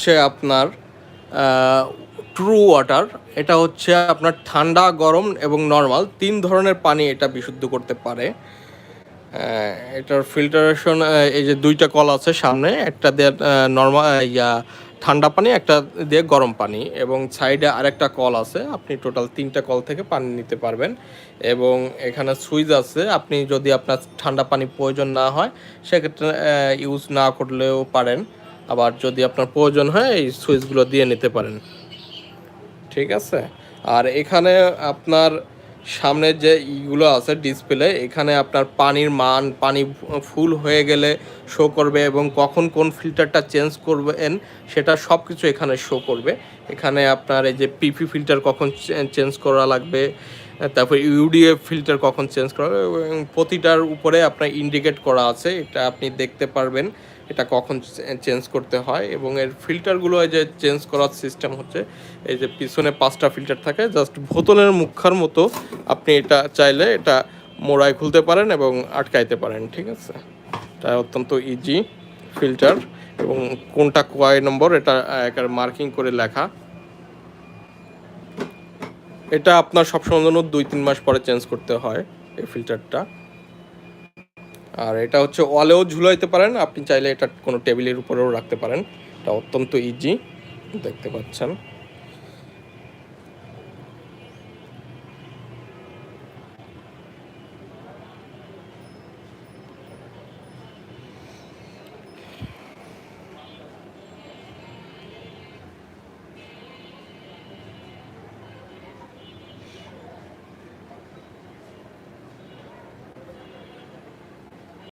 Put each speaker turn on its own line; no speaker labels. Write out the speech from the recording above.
হচ্ছে আপনার true water. এটা হচ্ছে আপনার ঠান্ডা, গরম এবং নর্মাল 3 ধরনের পানি এটা বিশুদ্ধ করতে পারে। এটার ফিল্টারেশন এই যে 2টা কল আছে সামনে, একটা দিয়ে নর্মাল ঠান্ডা পানি, একটা দিয়ে গরম পানি, এবং সাইডে আরেকটা কল আছে। আপনি টোটাল 3টা কল থেকে পানি নিতে পারবেন। এবং এখানে সুইচ আছে, আপনি যদি আপনার ঠান্ডা পানি প্রয়োজন না হয় সেক্ষেত্রে ইউজ না করলেও পারেন, আবার যদি আপনার প্রয়োজন হয় এই সুইচগুলো দিয়ে নিতে পারেন। ঠিক আছে। আর এখানে আপনার সামনে যে ইগুলো আছে ডিসপ্লে, এখানে আপনার পানির মান, পানি ফুল হয়ে গেলে শো করবে, এবং কখন কোন ফিল্টারটা চেঞ্জ করবেন সেটা সব কিছু এখানে শো করবে। এখানে আপনার এই যে পিপি ফিল্টার কখন চেঞ্জ করা লাগবে, তারপর ইউডিএফ ফিল্টার কখন চেঞ্জ করা হবে, এবং প্রতিটার উপরে আপনার ইন্ডিকেট করা আছে, এটা আপনি দেখতে পারবেন এটা কখন চেঞ্জ করতে হয়। এবং এর ফিল্টারগুলো এই যে চেঞ্জ করার সিস্টেম হচ্ছে, এই যে পিছনে 5টা ফিল্টার থাকে, জাস্ট বোতলের মুখার মতো। আপনি এটা চাইলে এটা মোড়ায় খুলতে পারেন এবং আটকাইতে পারেন। ঠিক আছে, এটা অত্যন্ত ইজি ফিল্টার, এবং কোনটা কয় নম্বর এটা একটা মার্কিং করে লেখা। এটা আপনার সবসময় জন্য 2-3 মাস পরে চেঞ্জ করতে হয় এই ফিল্টারটা। আর এটা হচ্ছে ওয়ালেও ঝুলাইতে পারেন, আপনি চাইলে এটা কোনো টেবিলের উপরেও রাখতে পারেন। এটা অত্যন্ত ইজি, দেখতে পাচ্ছেন।